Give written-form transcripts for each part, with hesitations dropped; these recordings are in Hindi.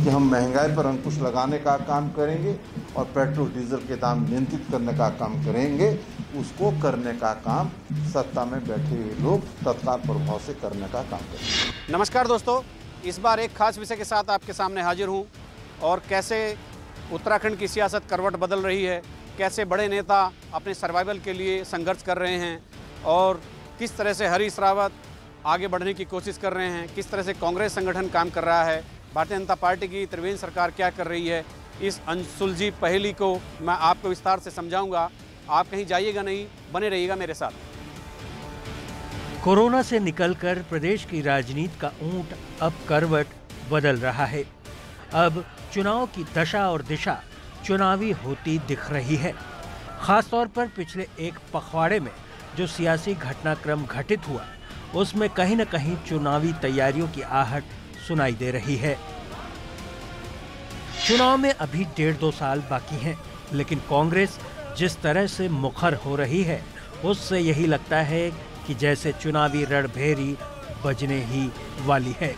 कि हम महंगाई पर अंकुश लगाने का काम करेंगे और पेट्रोल डीजल के दाम नियंत्रित करने का काम करेंगे। उसको करने का काम सत्ता में बैठे हुए लोग तत्काल प्रभाव से करने का काम करेंगे। नमस्कार दोस्तों, इस बार एक खास विषय के साथ आपके सामने हाजिर हूँ और कैसे उत्तराखंड की सियासत करवट बदल रही है, कैसे बड़े नेता अपने सर्वाइवल के लिए संघर्ष कर रहे हैं और किस तरह से हरीश रावत आगे बढ़ने की कोशिश कर रहे हैं, किस तरह से कांग्रेस संगठन काम कर रहा है, भारतीय जनता पार्टी की त्रिवेंद्र सरकार क्या कर रही है। इस अनसुलझी पहेली को मैं आपको विस्तार से समझाऊंगा। आप कहीं जाइएगा नहीं, बने रहिएगा मेरे साथ। कोरोना से निकलकर प्रदेश की राजनीति का ऊंट अब करवट बदल रहा है। अब चुनाव की दशा और दिशा चुनावी होती दिख रही है। खासतौर पर पिछले एक पखवाड़े में जो सियासी घटनाक्रम घटित हुआ, उसमें कहीं न कहीं चुनावी तैयारियों की आहट सुनाई दे रही है। चुनाव में अभी 1.5-2 साल बाकी हैं, लेकिन कांग्रेस जिस तरह से मुखर हो रही है, उससे यही लगता है कि जैसे चुनावी रणभेरी बजने ही वाली है।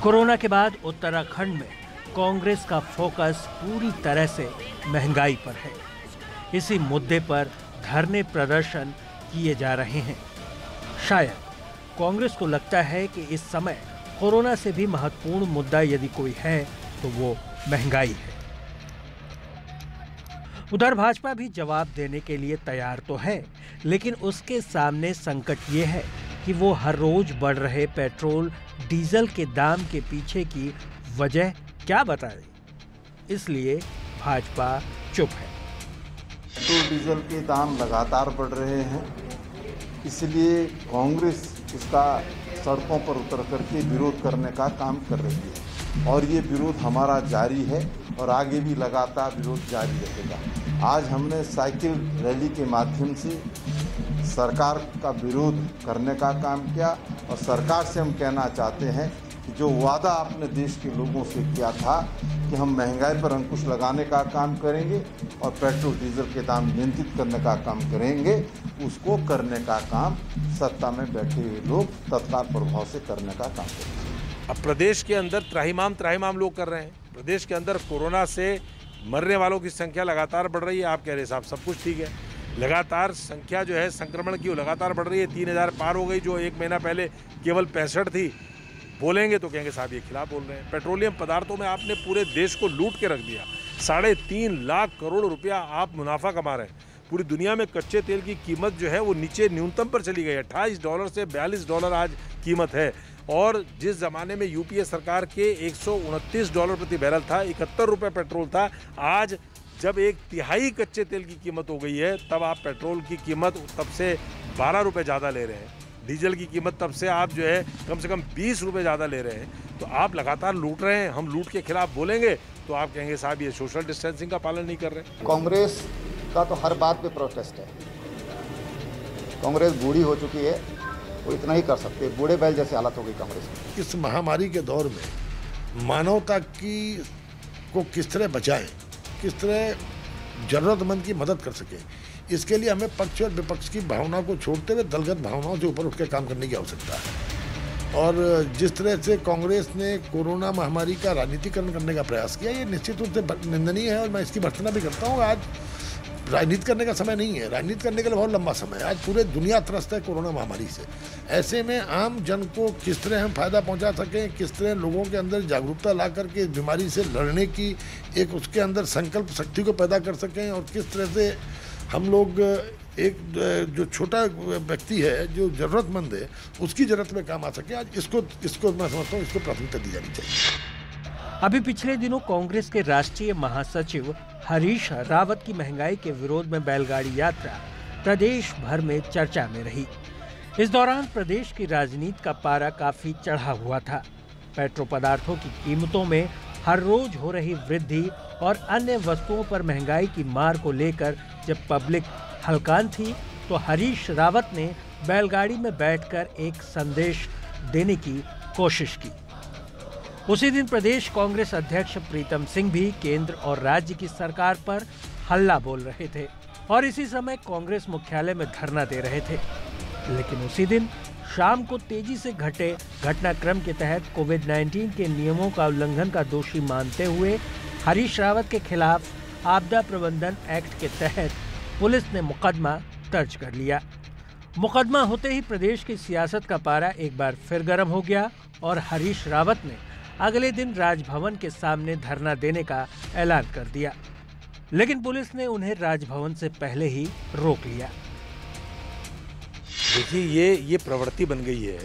कोरोना के बाद उत्तराखंड में कांग्रेस का फोकस पूरी तरह से महंगाई पर है। इसी मुद्दे पर धरने प्रदर्शन किए जा रहे हैं। शायद कांग्रेस को लगता है कि इस समय कोरोना से भी महत्वपूर्ण मुद्दा यदि कोई है तो वो महंगाई है। उधर भाजपा भी जवाब देने के लिए तैयार तो है, लेकिन उसके सामने संकट ये है कि वो हर रोज बढ़ रहे पेट्रोल डीजल के दाम के पीछे की वजह क्या बताए, इसलिए भाजपा चुप है। पेट्रोल डीजल के दाम लगातार बढ़ रहे हैं, इसलिए कांग्रेस इसका सड़कों पर उतर करके विरोध करने का काम कर रही है और ये विरोध हमारा जारी है और आगे भी लगातार विरोध जारी रहेगा। आज हमने साइकिल रैली के माध्यम से सरकार का विरोध करने का काम किया और सरकार से हम कहना चाहते हैं कि जो वादा आपने देश के लोगों से किया था कि हम महंगाई पर अंकुश लगाने का काम करेंगे और पेट्रोल डीजल के दाम नियंत्रित करने का काम करेंगे, उसको करने का काम सत्ता में बैठे हुए लोग तत्काल प्रभाव से करने का काम करेंगे। अब प्रदेश के अंदर त्राहिमाम लोग कर रहे हैं। प्रदेश के अंदर कोरोना से मरने वालों की संख्या लगातार बढ़ रही है। आप कह रहे साहब सब कुछ ठीक है, लगातार संख्या जो है संक्रमण की वो लगातार बढ़ रही है। 3000 पार हो गई, जो एक महीना पहले केवल 65 थी। बोलेंगे तो कहेंगे साहब ये खिलाफ बोल रहे हैं। पेट्रोलियम पदार्थों में आपने पूरे देश को लूट के रख दिया। 3.5 लाख करोड़ रुपया आप मुनाफा कमा रहे हैं। पूरी दुनिया में कच्चे तेल की कीमत जो है वो नीचे न्यूनतम पर चली गई। $28 से $42 आज कीमत है और जिस ज़माने में यूपीए सरकार के $129 प्रति बैरल था, 71 रुपये पेट्रोल था, आज जब 1/3 कच्चे तेल की कीमत हो गई है, तब आप पेट्रोल की कीमत तब से 12 रुपये ज़्यादा ले रहे हैं। डीजल की कीमत तब से आप जो है कम से कम 20 रुपये ज़्यादा ले रहे हैं। तो आप लगातार लूट रहे हैं। हम लूट के खिलाफ बोलेंगे तो आप कहेंगे साहब ये सोशल डिस्टेंसिंग का पालन नहीं कर रहे। कांग्रेस का तो हर बात पे प्रोटेस्ट है। कांग्रेस बूढ़ी हो चुकी है, वो इतना ही कर सकते हैं। बूढ़े बैल जैसी हालत हो गई कांग्रेस की। इस महामारी के दौर में मानवता की को किस तरह बचाएं, किस तरह जरूरतमंद की मदद कर सकें, इसके लिए हमें पक्ष और विपक्ष की भावना को छोड़ते हुए दलगत भावनाओं से ऊपर उठ के काम करने की आवश्यकता है। और जिस तरह से कांग्रेस ने कोरोना महामारी का राजनीतिकरण करने का प्रयास किया, ये निश्चित रूप से निंदनीय है और मैं इसकी भर्त्सना भी करता हूँ। आज राजनीति करने का समय नहीं है, राजनीति करने के लिए बहुत लंबा समय है। आज पूरे दुनिया त्रस्त है कोरोना महामारी से। ऐसे में आम जन को किस तरह हम फायदा पहुंचा सकें, किस तरह लोगों के अंदर जागरूकता ला करके इस बीमारी से लड़ने की एक उसके अंदर संकल्प शक्ति को पैदा कर सकें और किस तरह से हम लोग एक जो छोटा व्यक्ति है जो ज़रूरतमंद है उसकी ज़रूरत में काम आ सके, आज इसको मैं समझता हूँ इसको प्राथमिकता दी जानी चाहिए। अभी पिछले दिनों कांग्रेस के राष्ट्रीय महासचिव हरीश रावत की महंगाई के विरोध में बैलगाड़ी यात्रा प्रदेश भर में चर्चा में रही। इस दौरान प्रदेश की राजनीति का पारा काफी चढ़ा हुआ था। पेट्रोल पदार्थों की कीमतों में हर रोज हो रही वृद्धि और अन्य वस्तुओं पर महंगाई की मार को लेकर जब पब्लिक हलकान थी, तो हरीश रावत ने बैलगाड़ी में बैठकर एक संदेश देने की कोशिश की। उसी दिन प्रदेश कांग्रेस अध्यक्ष प्रीतम सिंह भी केंद्र और राज्य की सरकार पर हल्ला बोल रहे थे और इसी समय कांग्रेस मुख्यालय में धरना दे रहे थे। लेकिन उसी दिन शाम को तेजी से घटे घटनाक्रम के तहत कोविड-19 के नियमों का उल्लंघन का दोषी मानते हुए हरीश रावत के खिलाफ आपदा प्रबंधन एक्ट के तहत पुलिस ने मुकदमा दर्ज कर लिया। मुकदमा होते ही प्रदेश की सियासत का पारा एक बार फिर गर्म हो गया और हरीश रावत ने अगले दिन राजभवन के सामने धरना देने का ऐलान कर दिया, लेकिन पुलिस ने उन्हें राजभवन से पहले ही रोक लिया। देखिए, ये प्रवृत्ति बन गई है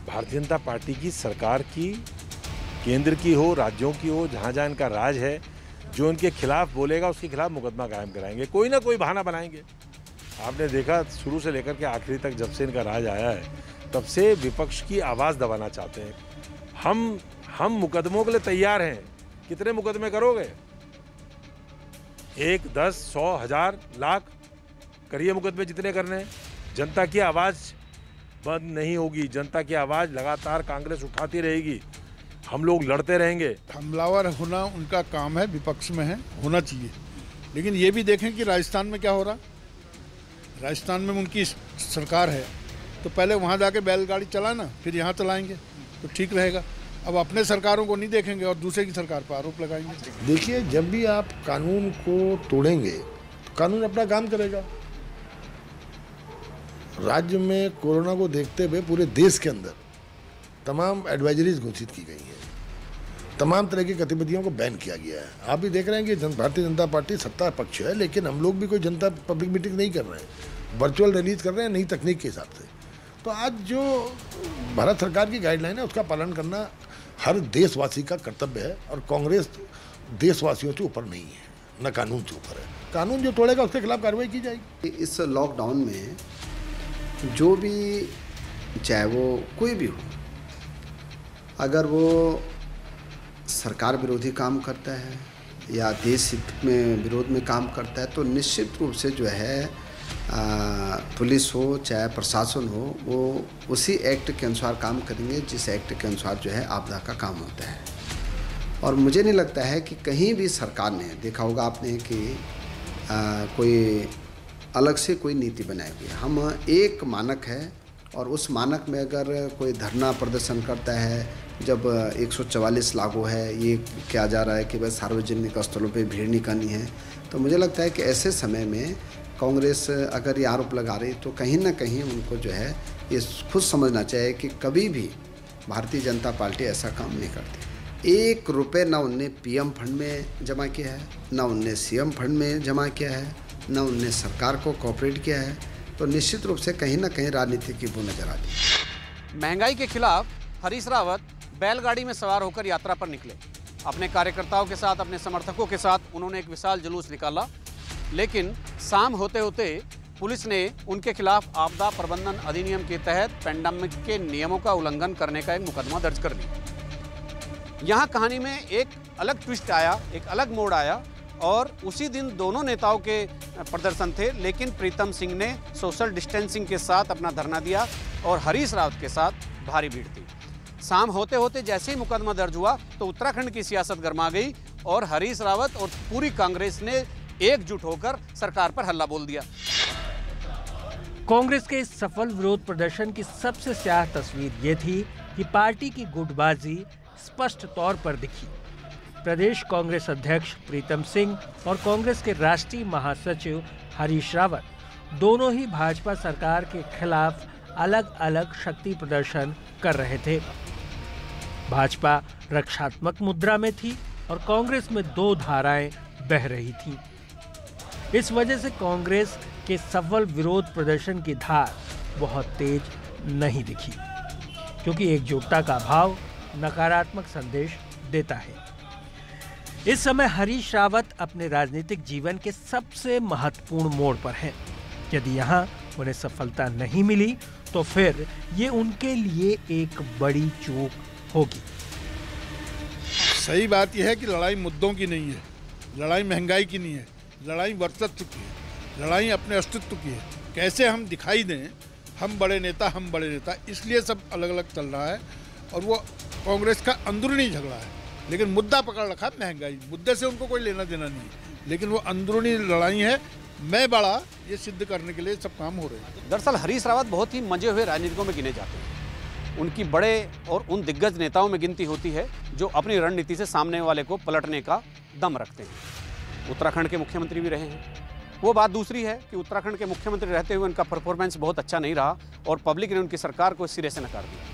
भारतीय जनता पार्टी की, सरकार की, केंद्र की हो, राज्यों की हो, जहाँ जहाँ इनका राज है, जो इनके खिलाफ बोलेगा उसके खिलाफ मुकदमा कायम कराएंगे, कोई ना कोई बहाना बनाएंगे। आपने देखा शुरू से लेकर के आखिरी तक, जब से इनका राज आया है तब से विपक्ष की आवाज़ दबाना चाहते हैं। हम मुकदमों के लिए तैयार हैं। कितने मुकदमे करोगे? 1, 10, 100, 1000, लाख करिए मुकदमे जितने करने हैं। जनता की आवाज़ बंद नहीं होगी। जनता की आवाज़ लगातार कांग्रेस उठाती रहेगी। हम लोग लड़ते रहेंगे। हमलावर होना उनका काम है, विपक्ष में है, होना चाहिए। लेकिन ये भी देखें कि राजस्थान में क्या हो रहा। राजस्थान में उनकी सरकार है, तो पहले वहाँ जाके बैलगाड़ी चलाना, फिर यहाँ चलाएंगे तो ठीक रहेगा। अब अपने सरकारों को नहीं देखेंगे और दूसरे की सरकार पर आरोप लगाएंगे। देखिए, जब भी आप कानून को तोड़ेंगे तो कानून अपना काम करेगा। राज्य में कोरोना को देखते हुए पूरे देश के अंदर तमाम एडवाइजरीज घोषित की गई हैं, तमाम तरह की गतिविधियों को बैन किया गया है। आप भी देख रहे हैं कि भारतीय जनता पार्टी सत्ता पक्ष है, लेकिन हम लोग भी कोई जनता पब्लिक मीटिंग नहीं कर रहे हैं, वर्चुअल रिलीज कर रहे हैं नई तकनीक के हिसाब से। तो आज जो भारत सरकार की गाइडलाइन है उसका पालन करना हर देशवासी का कर्तव्य है, और कांग्रेस देशवासियों से ऊपर नहीं है, न कानून से ऊपर है। कानून जो तोड़ेगा उसके खिलाफ कार्रवाई की जाएगी। इस लॉकडाउन में जो भी, चाहे वो कोई भी हो, अगर वो सरकार विरोधी काम करता है या देश हित में विरोध में काम करता है, तो निश्चित रूप से जो है पुलिस हो चाहे प्रशासन हो, वो उसी एक्ट के अनुसार काम करेंगे जिस एक्ट के अनुसार जो है आपदा का काम होता है। और मुझे नहीं लगता है कि कहीं भी सरकार ने, देखा होगा आपने कि कोई अलग से कोई नीति बनाई हुई है। हम एक मानक है, और उस मानक में अगर कोई धरना प्रदर्शन करता है, जब 144 लागू है, ये किया जा रहा है कि भाई सार्वजनिक स्थलों पे भीड़ नहीं करनी है, तो मुझे लगता है कि ऐसे समय में कांग्रेस अगर ये आरोप लगा रही तो कहीं ना कहीं उनको जो है ये खुद समझना चाहिए कि कभी भी भारतीय जनता पार्टी ऐसा काम नहीं करती। 1 रुपये ना उनने पीएम फंड में जमा किया है, ना उनने सीएम फंड में जमा किया है, ना उनने सरकार को कोऑपरेट किया है, तो निश्चित रूप से कहीं ना कहीं राजनीति की बू नजर आती है। महंगाई के खिलाफ हरीश रावत बैलगाड़ी में सवार होकर यात्रा पर निकले। अपने कार्यकर्ताओं के साथ, अपने समर्थकों के साथ उन्होंने एक विशाल जुलूस निकाला, लेकिन शाम होते होते पुलिस ने उनके खिलाफ आपदा प्रबंधन अधिनियम के तहत पैंडेमिक के नियमों का उल्लंघन करने का एक मुकदमा दर्ज कर लिया। यहाँ कहानी में एक अलग ट्विस्ट आया, एक अलग मोड़ आया, और उसी दिन दोनों नेताओं के प्रदर्शन थे, लेकिन प्रीतम सिंह ने सोशल डिस्टेंसिंग के साथ अपना धरना दिया और हरीश रावत के साथ भारी भीड़ थी। शाम होते होते जैसे ही मुकदमा दर्ज हुआ तो उत्तराखंड की सियासत गर्मा गई और हरीश रावत और पूरी कांग्रेस ने एकजुट होकर सरकार पर हल्ला बोल दिया। कांग्रेस के इस सफल विरोध प्रदर्शन की सबसे स्याह तस्वीर ये थी कि पार्टी की गुटबाजी स्पष्ट तौर पर दिखी। प्रदेश कांग्रेस अध्यक्ष प्रीतम सिंह और कांग्रेस के राष्ट्रीय महासचिव हरीश रावत दोनों ही भाजपा सरकार के खिलाफ अलग अलग शक्ति प्रदर्शन कर रहे थे। भाजपा रक्षात्मक मुद्रा में थी और कांग्रेस में 2 धाराएं बह रही थीं। इस वजह से कांग्रेस के सफल विरोध प्रदर्शन की धार बहुत तेज नहीं दिखी, क्योंकि एकजुटता का भाव नकारात्मक संदेश देता है। इस समय हरीश रावत अपने राजनीतिक जीवन के सबसे महत्वपूर्ण मोड़ पर हैं। यदि यहाँ उन्हें सफलता नहीं मिली तो फिर ये उनके लिए एक बड़ी चूक होगी। सही बात यह है कि लड़ाई मुद्दों की नहीं है, लड़ाई महंगाई की नहीं है, लड़ाई वर्चस्व की है, लड़ाई अपने अस्तित्व की है। कैसे हम दिखाई दें हम बड़े नेता, इसलिए सब अलग अलग चल रहा है। और वो कांग्रेस का अंदरूनी झगड़ा है, लेकिन मुद्दा पकड़ रखा महंगाई। मुद्दे से उनको कोई लेना देना नहीं है, लेकिन वो अंदरूनी लड़ाई है मैं बड़ा, ये सिद्ध करने के लिए सब काम हो रहे हैं। दरअसल हरीश रावत बहुत ही मंजे हुए राजनीतिकों में गिने जाते हैं। उनकी बड़े और उन दिग्गज नेताओं में गिनती होती है जो अपनी रणनीति से सामने वाले को पलटने का दम रखते हैं। उत्तराखंड के मुख्यमंत्री भी रहे हैं। वो बात दूसरी है कि उत्तराखंड के मुख्यमंत्री रहते हुए उनका परफॉर्मेंस बहुत अच्छा नहीं रहा और पब्लिक ने उनकी सरकार को सिरे से नकार दिया।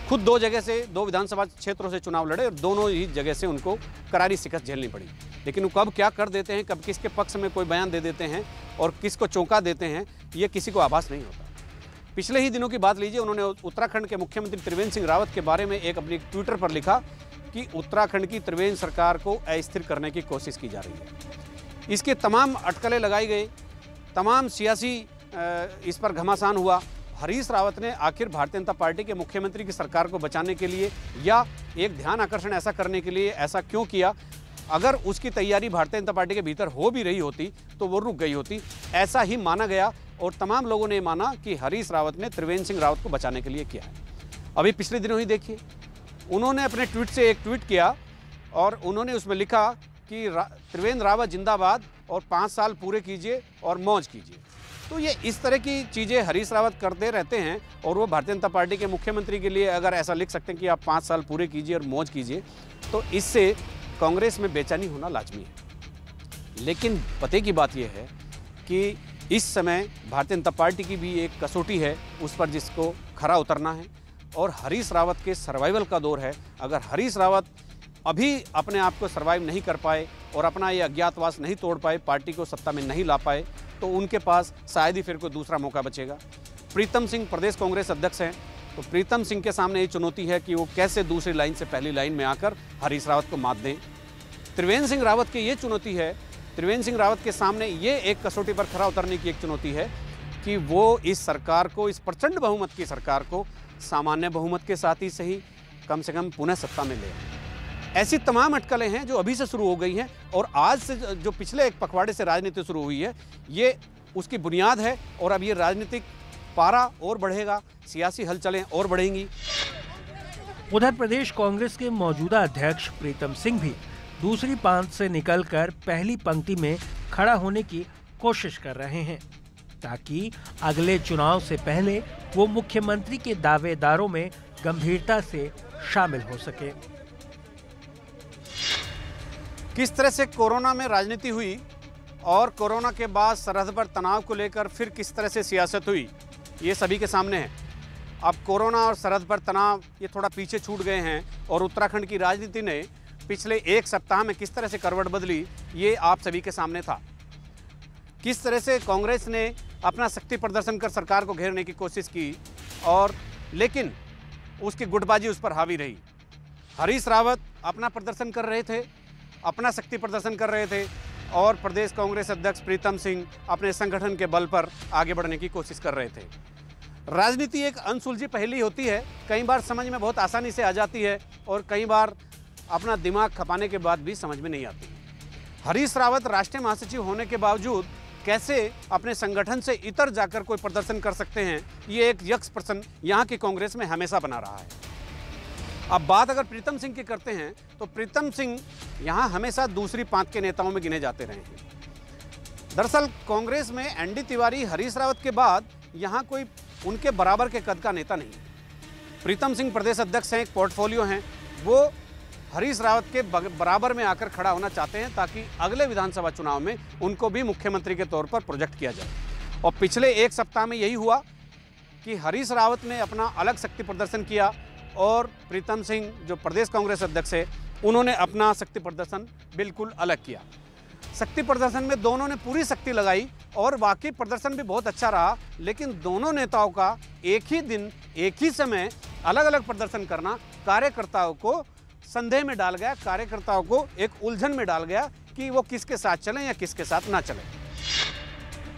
खुद 2 जगह से 2 विधानसभा क्षेत्रों से चुनाव लड़े और दोनों ही जगह से उनको करारी शिकस्त झेलनी पड़ी। लेकिन वो कब क्या कर देते हैं, कब किसके पक्ष में कोई बयान दे देते हैं और किसको चौंका देते हैं, ये किसी को आभास नहीं होता। पिछले ही दिनों की बात लीजिए, उन्होंने उत्तराखंड के मुख्यमंत्री त्रिवेंद्र सिंह रावत के बारे में एक अपनी ट्विटर पर लिखा कि उत्तराखंड की त्रिवेंद्र सरकार को अस्थिर करने की कोशिश की जा रही है। इसके तमाम अटकलें लगाई गई, तमाम सियासी इस पर घमासान हुआ। हरीश रावत ने आखिर भारतीय जनता पार्टी के मुख्यमंत्री की सरकार को बचाने के लिए या एक ध्यान आकर्षण ऐसा करने के लिए ऐसा क्यों किया? अगर उसकी तैयारी भारतीय जनता पार्टी के भीतर हो भी रही होती तो वो रुक गई होती, ऐसा ही माना गया और तमाम लोगों ने माना कि हरीश रावत ने त्रिवेंद्र सिंह रावत को बचाने के लिए किया है। अभी पिछले दिनों ही देखिए, उन्होंने अपने ट्वीट से एक ट्वीट किया और उन्होंने उसमें लिखा कि त्रिवेंद्र रावत जिंदाबाद और 5 साल पूरे कीजिए और मौज कीजिए। तो ये इस तरह की चीज़ें हरीश रावत करते रहते हैं और वो भारतीय जनता पार्टी के मुख्यमंत्री के लिए अगर ऐसा लिख सकते हैं कि आप 5 साल पूरे कीजिए और मौज कीजिए, तो इससे कांग्रेस में बेचैनी होना लाजमी है। लेकिन पते की बात यह है कि इस समय भारतीय जनता पार्टी की भी एक कसौटी है, उस पर जिसको खरा उतरना है और हरीश रावत के सर्वाइवल का दौर है। अगर हरीश रावत अभी अपने आप को सर्वाइव नहीं कर पाए और अपना ये अज्ञातवास नहीं तोड़ पाए, पार्टी को सत्ता में नहीं ला पाए, तो उनके पास शायद ही फिर कोई दूसरा मौका बचेगा। प्रीतम सिंह प्रदेश कांग्रेस अध्यक्ष हैं, तो प्रीतम सिंह के सामने ये चुनौती है कि वो कैसे दूसरी लाइन से पहली लाइन में आकर हरीश रावत को मात दें। त्रिवेंद्र सिंह रावत की ये चुनौती है, त्रिवेंद्र सिंह रावत के सामने ये एक कसौटी पर खरा उतरने की एक चुनौती है कि वो इस सरकार को, इस प्रचंड बहुमत की सरकार को सामान्य बहुमत के साथ ही सही कम से कम पुनः सत्ता में ले आए। ऐसी तमाम अटकलें हैं जो अभी से शुरू हो गई हैं और आज से जो पिछले एक पखवाड़े से राजनीति शुरू हुई है, ये उसकी बुनियाद है और अब ये राजनीतिक पारा और बढ़ेगा, सियासी हलचलें और बढ़ेंगी। उधर प्रदेश कांग्रेस के मौजूदा अध्यक्ष प्रीतम सिंह भी दूसरी पांत से निकलकर पहली पंक्ति में खड़ा होने की कोशिश कर रहे हैं ताकि अगले चुनाव से पहले वो मुख्यमंत्री के दावेदारों में गंभीरता से शामिल हो सके। किस तरह से कोरोना में राजनीति हुई और कोरोना के बाद सरहद पर तनाव को लेकर फिर किस तरह से सियासत हुई, ये सभी के सामने है। अब कोरोना और सरहद पर तनाव ये थोड़ा पीछे छूट गए हैं और उत्तराखंड की राजनीति ने पिछले 1 सप्ताह में किस तरह से करवट बदली, ये आप सभी के सामने था। किस तरह से कांग्रेस ने अपना शक्ति प्रदर्शन कर सरकार को घेरने की कोशिश की और लेकिन उसकी गुटबाजी उस पर हावी रही। हरीश रावत अपना प्रदर्शन कर रहे थे, अपना शक्ति प्रदर्शन कर रहे थे और प्रदेश कांग्रेस अध्यक्ष प्रीतम सिंह अपने संगठन के बल पर आगे बढ़ने की कोशिश कर रहे थे। राजनीति एक अनसुलझी पहेली होती है, कई बार समझ में बहुत आसानी से आ जाती है और कई बार अपना दिमाग खपाने के बाद भी समझ में नहीं आती। हरीश रावत राष्ट्रीय महासचिव होने के बावजूद कैसे अपने संगठन से इतर जाकर कोई प्रदर्शन कर सकते हैं, ये एक यक्ष प्रश्न यहाँ की कांग्रेस में हमेशा बना रहा है। अब बात अगर प्रीतम सिंह की करते हैं तो प्रीतम सिंह यहाँ हमेशा दूसरी पांत के नेताओं में गिने जाते रहे हैं। दरअसल कांग्रेस में एनडी तिवारी, हरीश रावत के बाद यहाँ कोई उनके बराबर के कद का नेता नहीं है। प्रीतम सिंह प्रदेश अध्यक्ष हैं, एक पोर्टफोलियो हैं, वो हरीश रावत के बराबर में आकर खड़ा होना चाहते हैं ताकि अगले विधानसभा चुनाव में उनको भी मुख्यमंत्री के तौर पर प्रोजेक्ट किया जाए। और पिछले 1 सप्ताह में यही हुआ कि हरीश रावत ने अपना अलग शक्ति प्रदर्शन किया और प्रीतम सिंह जो प्रदेश कांग्रेस अध्यक्ष है, उन्होंने अपना शक्ति प्रदर्शन बिल्कुल अलग किया। शक्ति प्रदर्शन में दोनों ने पूरी शक्ति लगाई और वाकई प्रदर्शन भी बहुत अच्छा रहा, लेकिन दोनों नेताओं का एक ही दिन एक ही समय अलग अलग प्रदर्शन करना कार्यकर्ताओं को संदेह में डाल गया, कार्यकर्ताओं को एक उलझन में डाल गया कि वो किसके साथ चलें या किसके साथ ना चलें।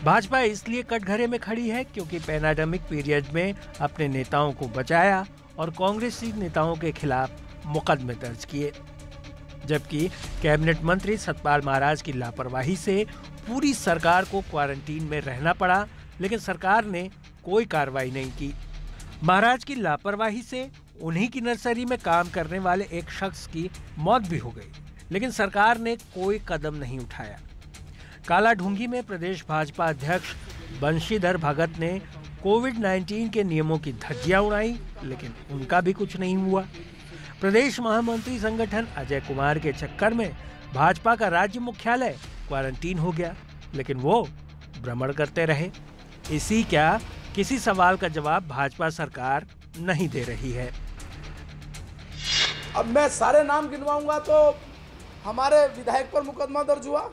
भाजपा इसलिए कटघरे में खड़ी है क्योंकि पैंडेमिक पीरियड में अपने नेताओं को बचाया और कांग्रेसी नेताओं के खिलाफ मुकदमे दर्ज किए, जबकि कैबिनेट मंत्री सतपाल महाराज की लापरवाही से पूरी सरकार को क्वारंटीन में रहना पड़ा, लेकिन सरकार ने कोई कार्रवाई नहीं की। महाराज की लापरवाही से उन्हीं की नर्सरी में काम करने वाले एक शख्स की मौत भी हो गई, लेकिन सरकार ने कोई कदम नहीं उठाया। कालाढूंगी में प्रदेश भाजपा अध्यक्ष बंशीधर भगत ने कोविड-19 के नियमों की धज्जियां उड़ाई, लेकिन उनका भी कुछ नहीं हुआ। प्रदेश महामंत्री संगठन अजय कुमार के चक्कर में भाजपा का राज्य मुख्यालय क्वारंटीन हो गया, लेकिन वो भ्रमण करते रहे। इसी क्या किसी सवाल का जवाब भाजपा सरकार नहीं दे रही है। अब मैं सारे नाम गिनवाऊंगा तो हमारे विधायक पर मुकदमा दर्ज हुआ,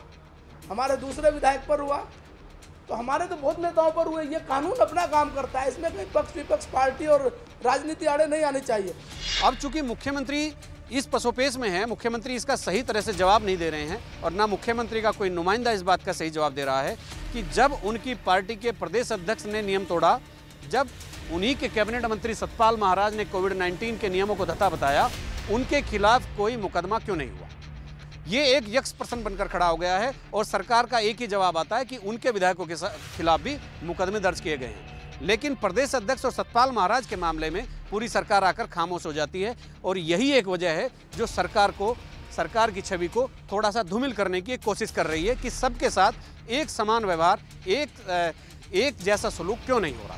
हमारे दूसरे विधायक पर हुआ, तो हमारे तो बहुत नेताओं पर हुए। ये कानून अपना काम करता है, इसमें कोई पक्ष विपक्ष पार्टी और राजनीति आड़े नहीं आनी चाहिए। अब चूंकि मुख्यमंत्री इस पसोपेश में है, मुख्यमंत्री इसका सही तरह से जवाब नहीं दे रहे हैं और ना मुख्यमंत्री का कोई नुमाइंदा इस बात का सही जवाब दे रहा है कि जब उनकी पार्टी के प्रदेश अध्यक्ष ने नियम तोड़ा, जब उन्हीं के कैबिनेट मंत्री सतपाल महाराज ने कोविड-19 के नियमों को धत्ता बताया, उनके खिलाफ कोई मुकदमा क्यों नहीं हुआ। ये एक यक्ष प्रश्न बनकर खड़ा हो गया है और सरकार का एक ही जवाब आता है कि उनके विधायकों के खिलाफ भी मुकदमे दर्ज किए गए हैं। लेकिन प्रदेश अध्यक्ष और सतपाल महाराज के मामले में पूरी सरकार आकर खामोश हो जाती है और यही एक वजह है जो सरकार की छवि को थोड़ा सा धूमिल करने की कोशिश कर रही है कि सबके साथ एक समान व्यवहार, एक जैसा सलूक क्यों नहीं हो रहा।